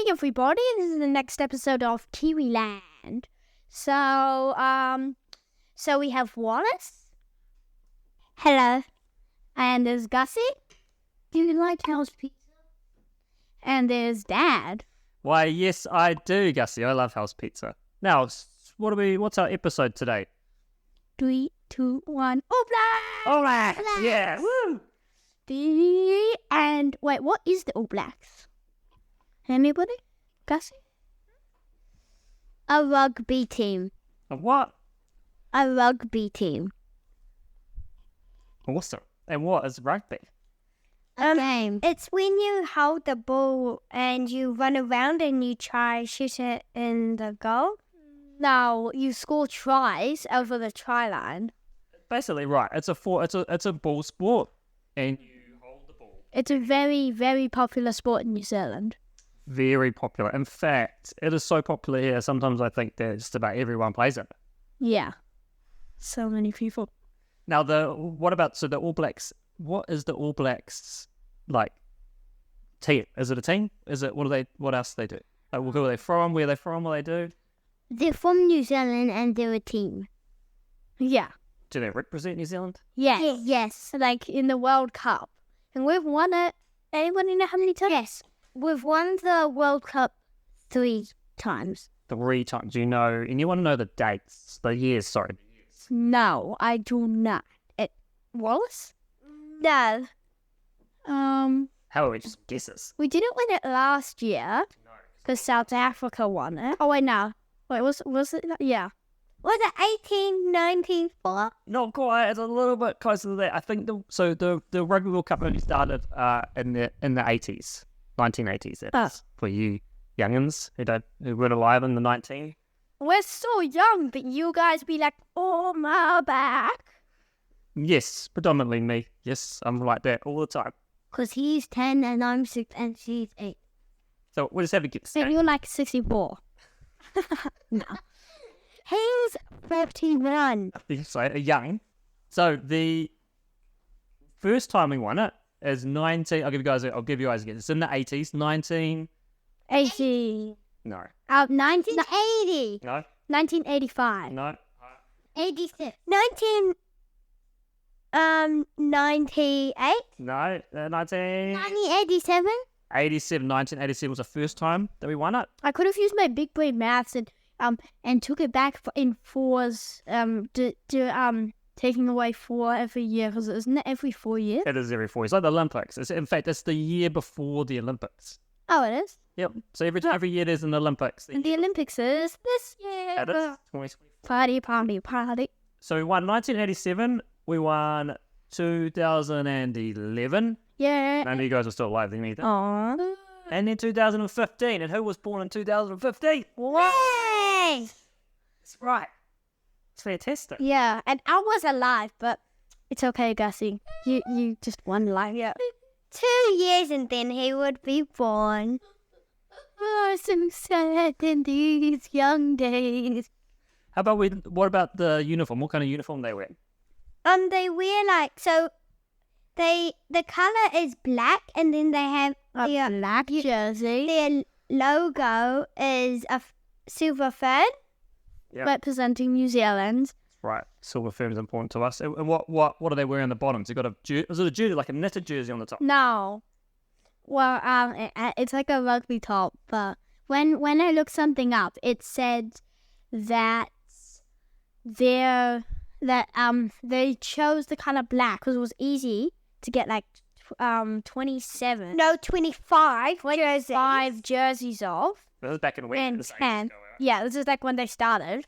morning, everybody. This is the next episode of Kiwiland. So we have Wallace. Hello. And there's Gussie. Do you like house pizza? And there's Dad. Why, yes, I do, Gussie. I love house pizza. Now, what's our episode today? 3, 2, 1. All Blacks! All Blacks! Yeah! Woo! And wait, what is the All Blacks? Anybody? Gussie? A rugby team. A what? A rugby team. Awesome. And what is rugby? A game. It's when you hold the ball and you run around and you try shoot it in the goal. Now you score tries over the try line. Basically, right. It's a ball sport, and you hold the ball. It's a very, very popular sport in New Zealand. Very popular. In fact, it is so popular here. Sometimes I think that just about everyone plays it. Yeah, so many people. Now, the All Blacks? What is the All Blacks like? Team? Is it a team? Is it what else do they do? Like, who are they from? Where are they from? What do they do? They're from New Zealand and they're a team. Yeah. Do they represent New Zealand? Yes. Yes. Like in the World Cup, and we've won it. Anybody know how many times? Yes. We've won the World Cup 3 times. 3 times. Do you know? And you want to know the dates, the years? Sorry. No, I do not. Wallace? No. How about we just guesses? We didn't win it last year because South Africa won it. Oh wait, no. Wait, was it? Yeah. Was it 1894? Not quite. It's a little bit closer to that. I think the Rugby World Cup only started in the 80s, 1980s. That's for you youngins who weren't alive in the 19. We're so young, but you guys be like, oh my back. Yes, predominantly me. Yes, I'm like that all the time. Because he's 10 and I'm 6 and she's 8. So we'll just have to get And you're like 64. No. He's 51. So young. So the first time we won it is 19. I'll give you guys a guess. It's in the 80s. 80. No. 1980. No. 1985. No. 86. 1998. No. 1987. 1987 was the first time that we won it. I could have used my big brain maths and took it back in fours taking away 4 every year, because isn't it every 4 years? It is every 4 years, like the Olympics. In fact, it's the year before the Olympics. Oh, it is? Yep. So every year there's an Olympics. And the Olympics is this year. It is 2024. Party. So we won 1987. We won 2011. Yeah. None of you guys are still alive then either. Aww. And then 2015. And who was born in 2015? Yay! That's right. It's fantastic. Yeah, and I was alive, but it's okay, Gussie. You just won life. Yeah. 2 years and then he would be born. Oh, so sad in these young days. What about the uniform? What kind of uniform they wear? They wear the colour is black and then they have A black jersey. their logo is a silver fern. Yep. Representing New Zealand. Right. Silver firm is important to us. And what do they wear on the bottom? So you got is it a jersey, like a knitted jersey on the top? No. Well, it's like a rugby top, but when I looked something up, it said that they chose the color black because it was easy to get 27. No, 25 jerseys. 5 jerseys off. This is back in when? And This ages 10. ago, right? Yeah, this is like when they started.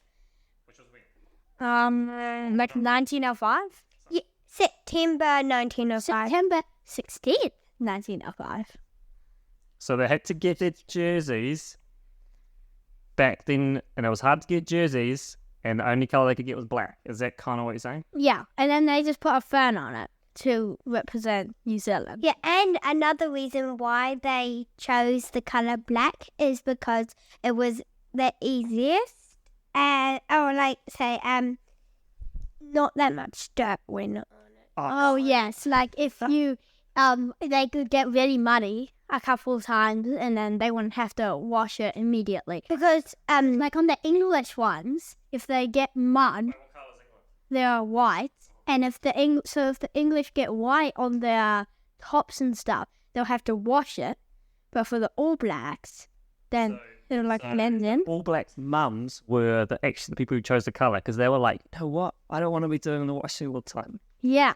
Which was when? Like 1905. Yeah, September 1905. September 16th, 1905. So they had to get their jerseys back then, and it was hard to get jerseys, and the only colour they could get was black. Is that kind of what you're saying? Yeah, and then they just put a fern on it to represent New Zealand. Yeah, and another reason why they chose the colour black is because it was the easiest, not that much dirt went on it. Oh yes, like if you they could get really muddy a couple times, and then they wouldn't have to wash it immediately. Because Like on the English ones, if they get mud, they're white, and if the English get white on their tops and stuff, they'll have to wash it. But for the All Blacks, then it'll like blend in. All Blacks mums were the people who chose the colour because they were like, you know what? I don't want to be doing the washing all the time. Yeah.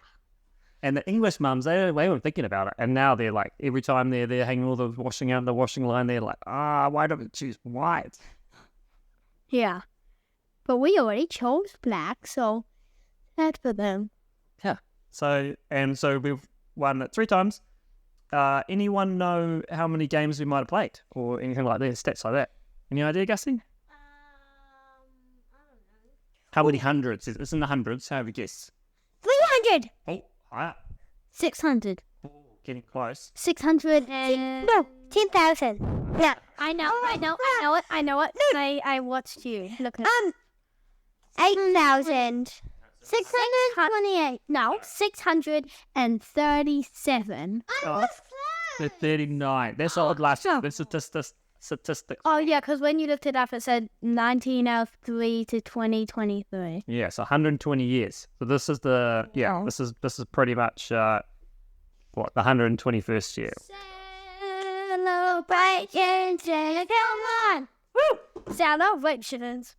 And the English mums, they weren't thinking about it. And now they're like, every time they're hanging all the washing out the washing line, they're like, why don't we choose white? Yeah. But we already chose black, so that's for them. Yeah. So we've won it 3 times. Anyone know how many games we might have played or anything like that, stats like that? Any idea, Gussie? I don't know. How many hundreds? It's in the hundreds. How have you guessed? 300. Oh, higher. 600. Oh, getting close. 600 and... No, 10,000. No. I know it. I watched you. Look at 8,000. 628. No, 637. Oh, the 39. That's odd last year. That's statistics. Oh, yeah, because when you looked it up, it said 1903 to 2023. Yeah, so 120 years. So this is this is pretty much the 121st year. Celebrations, come on! Woo! Celebrations.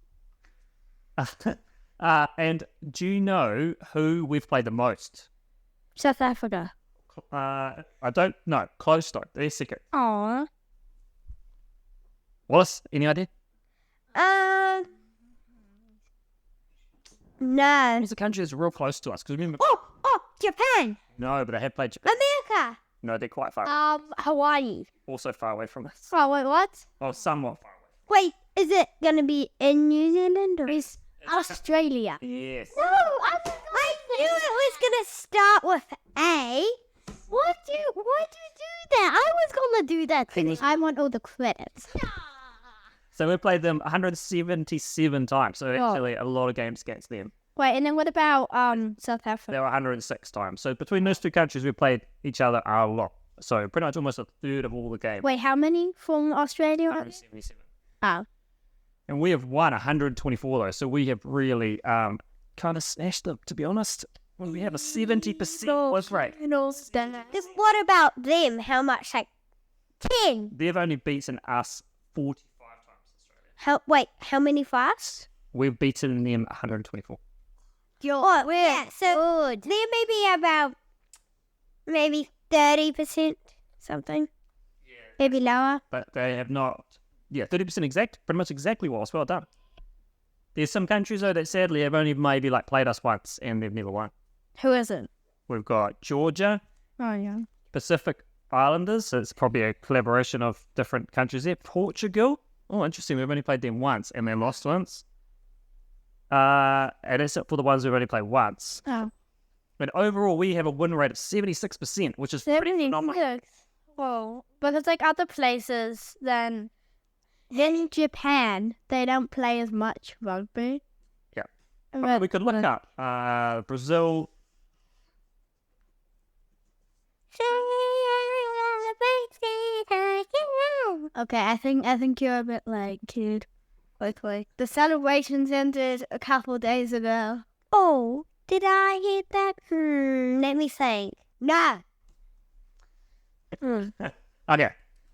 And do you know who we've played the most? South Africa. I don't know. Close though. They're second. Aww. Wallace, any idea? No. It's a country that's real close to us. Because remember, Japan. no, but they have played Japan. America. No, they're quite far. Hawaii. Also far away from us. Oh, wait, what? Well, somewhat far away. Wait, is it going to be in New Zealand or It's Australia. Yes. No, I knew it was going to start with A. Why'd you do that? I was gonna do that. I want all the credits. So we played them 177 times. So actually a lot of games against them. Wait, and then what about South Africa? There were 106 times. So between those 2 countries, we played each other a lot. So pretty much almost a third of all the games. Wait, how many from Australia? 177. Oh. And we have won 124 though. So we have really kind of smashed them, to be honest. When we have a 70% win rate. Then what about them? How much? Like 10? They've only beaten us 45 times in Australia. How many fast? We've beaten them 124. Yeah, so there may be about maybe 30% something. Yeah. Maybe lower. But they have not. Yeah, 30% exact. Pretty much exactly Wallace. Well done. There's some countries though that sadly have only maybe like played us once and they've never won. Who is it? We've got Georgia, Oh, yeah. Pacific Islanders. So it's probably a collaboration of different countries there. Portugal. Oh, interesting. We've only played them once and they lost once. And that's it for the ones we've only played once. Oh. But overall, we have a win rate of 76%, which is pretty phenomenal. Whoa. Because like other places, then in Japan, they don't play as much rugby. Yeah. But We could look up Brazil. Okay, I think you're a bit like kid. Quickly. The celebrations ended a couple days ago. Oh, did I hear that? Let me think. No. Okay.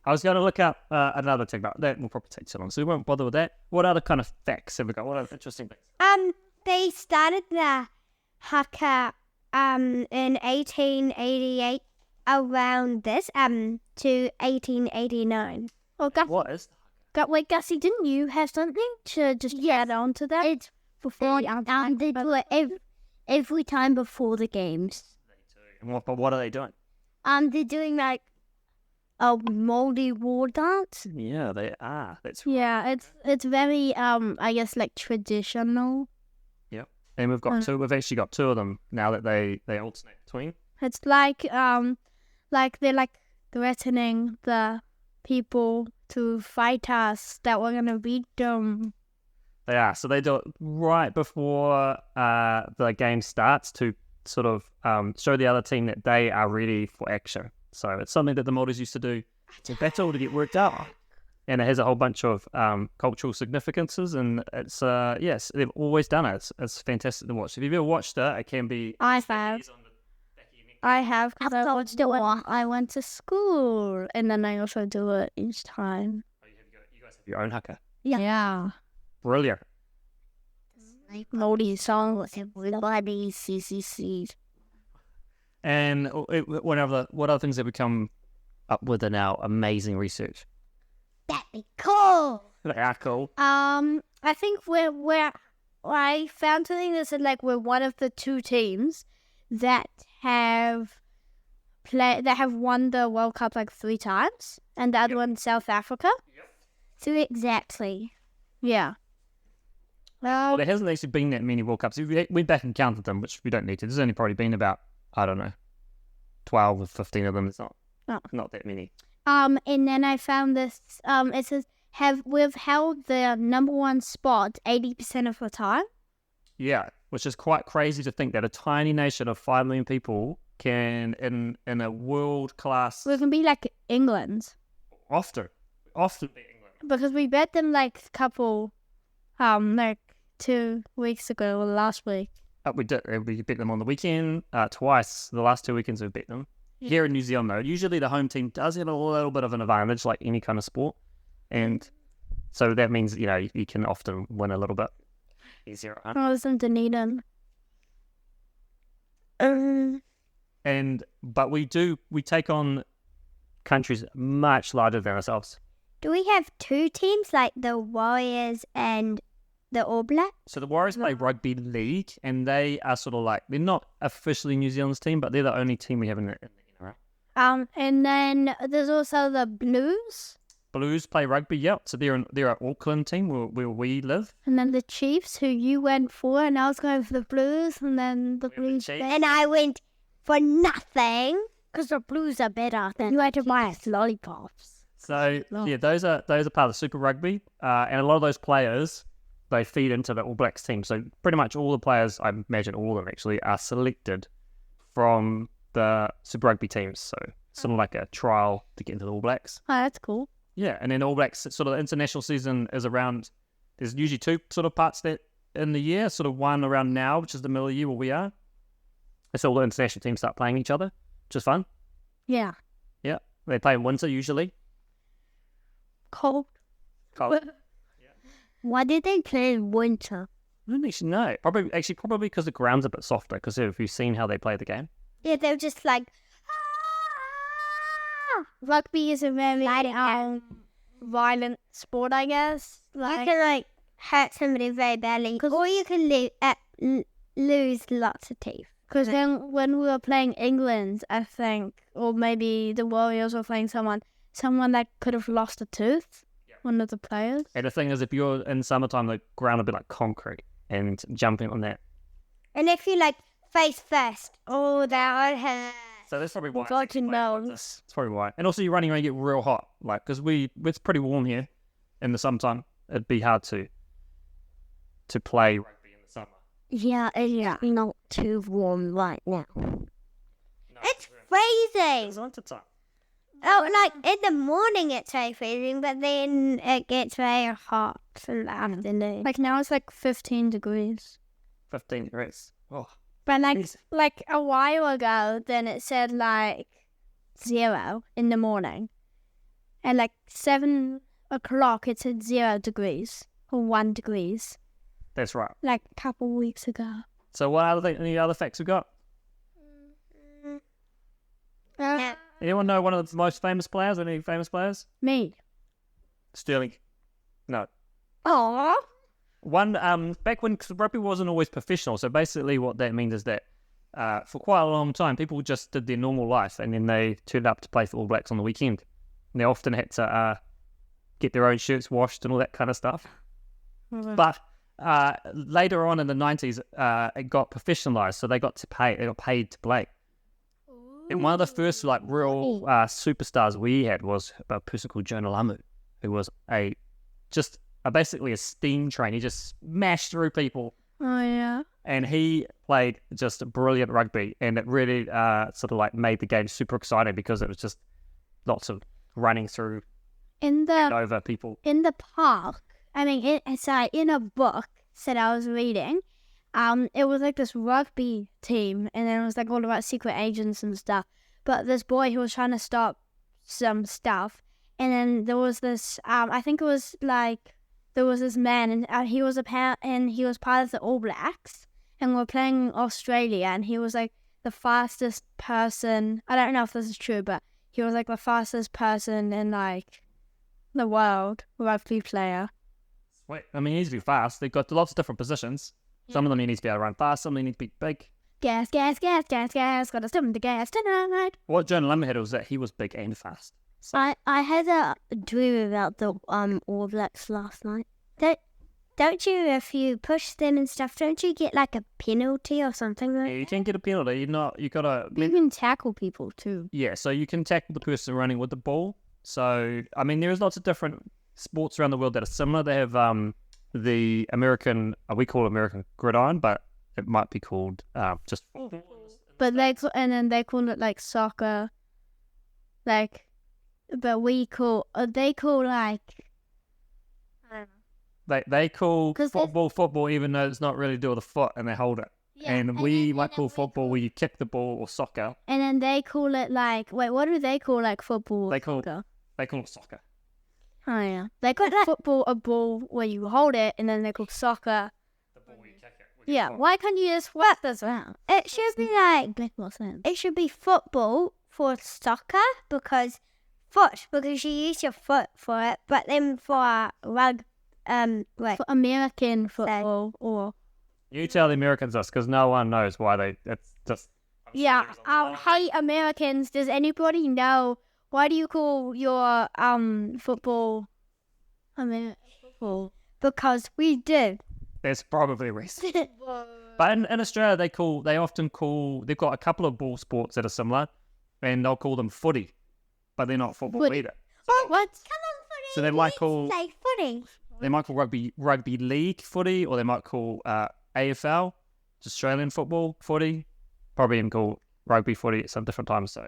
I was going to look up another thing, but that will probably take too long, so we won't bother with that. What other kind of facts have we got? What other interesting things? They started the Haka in 1888 around this to 1889. Oh, What is? wait, Gussie, didn't you have something to just add on to that? It's before they do it every time before the games. But what are they doing? They're doing like a moldy war dance. Yeah, they are. That's right. Yeah, it's very I guess like traditional. Yep. And we've got two. We've actually got 2 of them now that they alternate between. It's like they're like threatening the people to fight us that we're gonna beat them. They are. So they do it right before the game starts to sort of show the other team that they are ready for action. So it's something that the Māoris used to do it's a battle to get worked out. And it has a whole bunch of cultural significances, and it's yes, they've always done it. It's fantastic to watch. If you've ever watched it, it can be. I have. I have, because I watched it when I went to school, and then I also do it each time. Oh, you guys have your own haka. Yeah. Brilliant. Moldy song with everybody, CCC. And what other things have we come up with in our amazing research? That'd be cool. They are cool. I think I found something that said like we're one of the two teams that have won the World Cup like 3 times, and the other one's South Africa. Yep. So exactly. Yeah. Well, there hasn't actually been that many World Cups. If we went back and counted them, which we don't need to. There's only probably been about, I don't know, 12 or 15 of them. It's not that many. And then I found this. It says we've held the number 1 spot 80% of the time. Yeah, which is quite crazy to think that a tiny nation of 5 million people can, in a world class. We can be like England. Often be England. Because we bet them like a couple, like 2 weeks ago or last week. We did. We beat them on the weekend twice. The last 2 weekends we've beat them. Yeah. Here in New Zealand, though, usually the home team does have a little bit of an advantage, like any kind of sport, and so that means you can often win a little bit easier. Right? Oh, there's some Dunedin. But we take on countries much larger than ourselves. Do we have 2 teams like the Warriors and the All Blacks? So the Warriors play rugby league, and they are sort of like, they're not officially New Zealand's team, but they're the only team we have in the right? And then there's also the Blues. Blues play rugby, yep. So they're an Auckland team where we live. And then the Chiefs, who you went for, and I was going for the Blues, and then the Blues. And I went for nothing. Because the Blues are better than you had to buy us lollipops. So yeah, those are part of Super Rugby, and a lot of those players, they feed into the All Blacks team. So pretty much all the players, I imagine all of them actually, are selected from the Super Rugby teams. So sort of like a trial to get into the All Blacks. Oh, that's cool. Yeah, and then All Blacks, sort of the international season is around, there's usually 2 sort of parts that in the year, sort of one around now, which is the middle of the year where we are. It's all the international teams start playing each other, which is fun. Yeah. Yeah, they play in winter usually. Cold. Yeah. Why did they play in winter? I don't actually know. Probably because the ground's a bit softer. Because have you seen how they play the game? Yeah, they were just like, Rugby is a very violent sport, I guess. You can hurt somebody very badly, or you can lose lots of teeth. Because then when we were playing England, I think, or maybe the Warriors were playing someone that could have lost a tooth, one of the players. And the thing is, if you're in summertime, the ground will be like concrete, and jumping on that. And if you face first, that would hurt. So that's probably why. God knows. That's probably why. And also, you're running around and get real hot, because it's pretty warm here in the summertime. It'd be hard to play rugby in the summer. Yeah, it's not too warm right now. No, it's freezing. It's wintertime. Oh, in the morning it's very freezing, but then it gets very hot in the afternoon. Now it's 15 degrees. 15 degrees. Oh. But a while ago, then it said 0 in the morning. And 7 o'clock it said 0 degrees or 1 degrees. That's right. A couple weeks ago. So any other facts we got? Anyone know one of the most famous players? Any famous players? Me. Sterling. No. Aww. One, back when rugby wasn't always professional, so basically what that means is that for quite a long time, people just did their normal life, and then they turned up to play for All Blacks on the weekend. And they often had to get their own shirts washed and all that kind of stuff. Mm-hmm. But later on in the 90s, it got professionalised, so they got paid to play. And one of the first real superstars we had was a person called Jonah Lamu, who was basically a steam train. He just smashed through people. Oh yeah. And he played just brilliant rugby, and it really made the game super exciting because it was just lots of running through in and the over people. in the park. I mean, in a book that I was reading, it was like this rugby team, and then it was like all about secret agents and stuff. But this boy who was trying to stop some stuff, and then there was this. I think it was like there was this man, and he was he was part of the All Blacks, and we're playing Australia, and he was like the fastest person. I don't know if this is true, but he was like the fastest person in like the world, rugby player. Wait, I mean, he needs to be fast. They've got lots of different positions. Some of them he needs to be able to run fast. Some of them need to be big. Gas, gas, gas, gas, gas. Gotta stim the gas tonight. What Jonah Lemmer had was that he was big and fast. I had a dream about the All Blacks last night. Don't you, if you push them and stuff, don't you get like a penalty or something like Yeah, you can't get a penalty. You gotta. You can tackle people too. Yeah, so you can tackle the person running with the ball. So I mean, there's lots of different sports around the world that are similar. They have the American, we call it American gridiron, but it might be called just. But they call it like soccer, like. But they call like. I don't know. They call 'Cause football, even though it's not really do with the foot, and they hold it. Yeah, and we might call football where you kick the ball, or soccer. And then they call it like, wait, what do they call like football? They call soccer? it soccer. Oh yeah, they call football a ball where you hold it, and then they call soccer. The ball where you kick it. Yeah, why can't you just swap this around? It should be like Make more sense. it should be football for soccer because you use your foot for it, but then for For American football or You tell the Americans this, because no one knows why they. It's just. yeah. Hey Americans, does anybody know why do you call your football American football? because we do. There's probably a reason. But in Australia, they often call. They've got a couple of ball sports that are similar, and they'll call them footy, but they're not football Footy. either. What? Come on, footy. So they might call. Say footy. They might call rugby league footy, or they might call AFL, Australian football footy. Probably even call rugby footy at some different times. So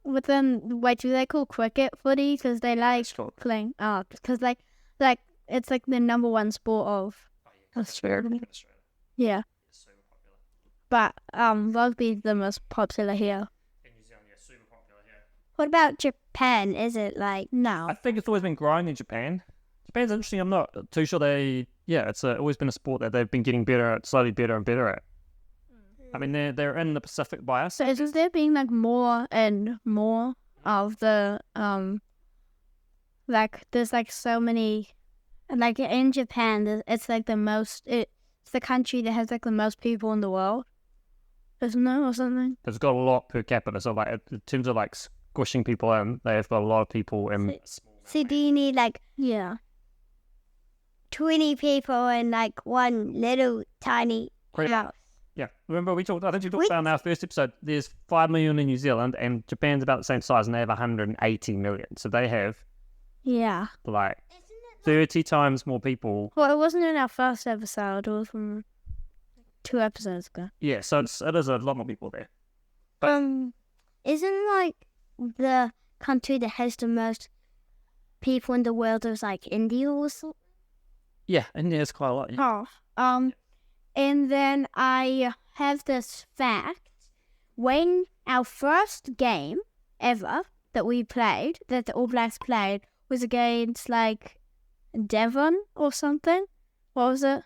But then, wait, do they call cricket footy? Because they like it's called. playing. Oh, because like it's like the number one sport of Australia. Yeah, It's super popular. but rugby is the most popular here. In New Zealand, yeah, super popular here. What about Japan? Is it like No, I think it's always been growing in Japan. Japan's interesting. I'm not too sure it's always been a sport that they've been getting better at, slowly better and better at. I mean, they're in the Pacific by us. so is there being like more and more of the like there's like so many, like in Japan, it's like the most. It's the country that has like the most people in the world, isn't it, or something? It's got a lot per capita. So like in terms of like squishing people in, they've got a lot of people in. so? Do you need like Yeah. 20 people in like one little tiny house? Yeah, remember I think we talked about in our first episode, there's 5 million in New Zealand, and Japan's about the same size, and they have 180 million. So they have Yeah. like 30 times more people. Well, it wasn't in our first episode. It was from 2 episodes ago. Yeah, so it is a lot more people there. Isn't like the country that has the most people in the world is like India or something? Yeah, and there's quite a lot. Yeah. Oh. And then I have this fact. When our first game ever that we played, that the All Blacks played, was against like Devon or something. What was it?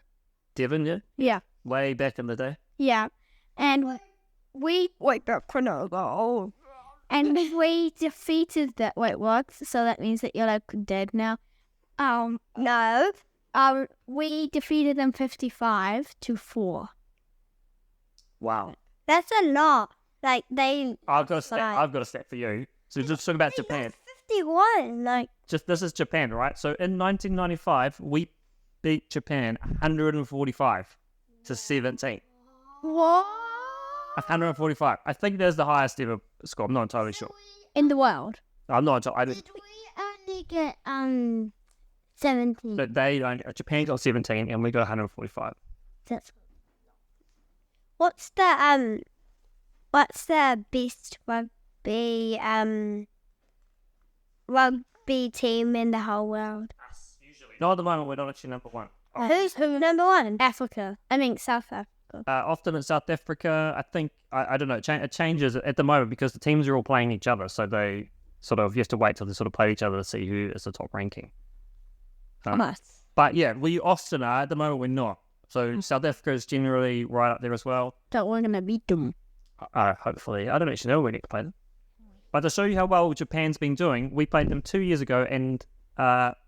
Devon, yeah? Yeah. Way back in the day. Yeah. And we and we defeated that. Wait, what? So that means that you're like dead now. No. We defeated them 55-4. Wow. That's a lot. Like they I've got a stat for you. So just talking about Japan. 51. Like This is Japan, right? So in 1995, we beat Japan 145-17. What? 145. I think there's the highest ever score. I'm not entirely sure. In the world. I'm not entirely. did we only get 17? But Japan got 17 and we got 145. That's what's the best rugby rugby team in the whole world. Usually. Not at the moment, we're not actually number one. Who's number one? Africa. I mean, South Africa. Often in South Africa, I think, I don't know, it changes at the moment because the teams are all playing each other. So they you have to wait till they sort of play each other to see who is the top ranking. But yeah, we often are. At the moment, we're not. So South Africa is generally right up there as well. So we're going to beat them. Hopefully. I don't actually know when we need to play them. But to show you how well Japan's been doing, we played them 2 years ago and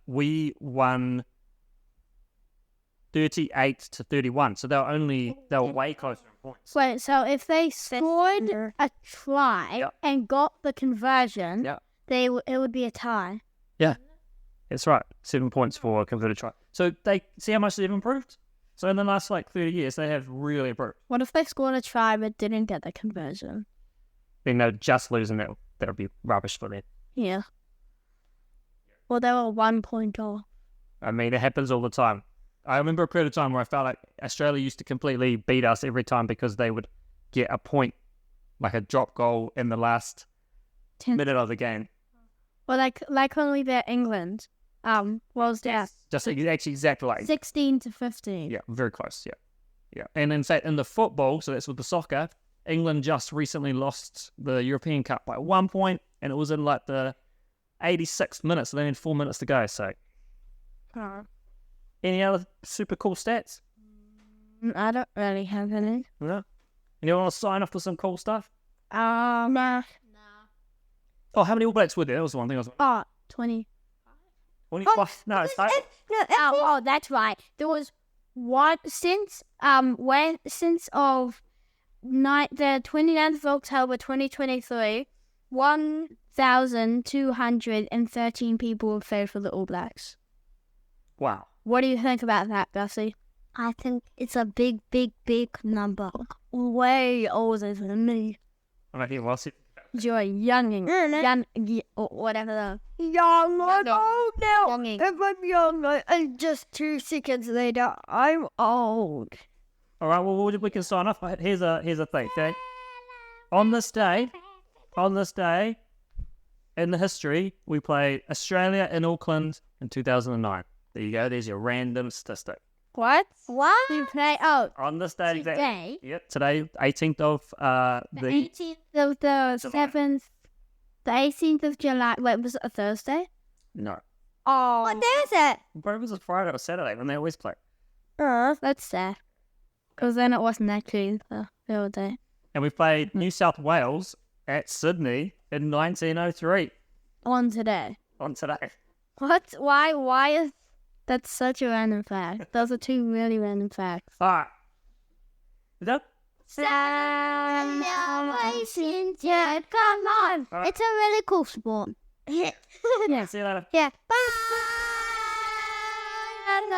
we won 38-31. So they were way closer in points. Wait, so if they scored a try and got the conversion, it would be a tie. Yeah, that's right. 7 points for a converted try. So they see how much they've improved. So in the last 30 years, they have really improved. What if they scored a try but didn't get the conversion? Then they're just losing that. That would be rubbish for them. Yeah. Well, they were 1 point off. I mean, it happens all the time. I remember a period of time where I felt like Australia used to completely beat us every time because they would get a point, like a drop goal in the last minute of the game. Well, like when we beat England, was that? Just actually exactly like 16-15. Yeah, very close. Yeah. And in fact, in the football, so that's with the soccer, England just recently lost the European Cup by 1 point, and it was in the 86th minute, so they had 4 minutes to go. So, any other super cool stats? I don't really have any. No. Anyone want to sign off with some cool stuff? Nah. Oh, how many All Blacks were there? That was the one thing I was. 20. 25? No, it's not. Oh, that's right. There was one since the 29th of October 2023, 1,213 people have played for the All Blacks. Wow. What do you think about that, Gussie? I think it's a big, big, big number. Way older than me. I'm not here. What's it? You're young, or whatever. Young, I'm old now. Younging. If I'm young, and just 2 seconds later, I'm old. All right. Well, we can sign off. Here's a thing. Okay. On this day, in the history, we played Australia in Auckland in 2009. There you go. There's your random statistic. What? You play On this day, today? exactly. Yep. Today, 18th of The 18th of the 7th, the 18th of July. Wait, was it a Thursday? No. Oh. What day is it? But it was a Friday or Saturday when they always play. That's sad. Because then it wasn't actually the real day. And we played New South Wales at Sydney in 1903. On today. On today. What? Why is... That's such a random fact. Those are two really random facts. All right. Is that? Come on. All right. It's a really cool sport. Yeah. See you later. Yeah. Bye.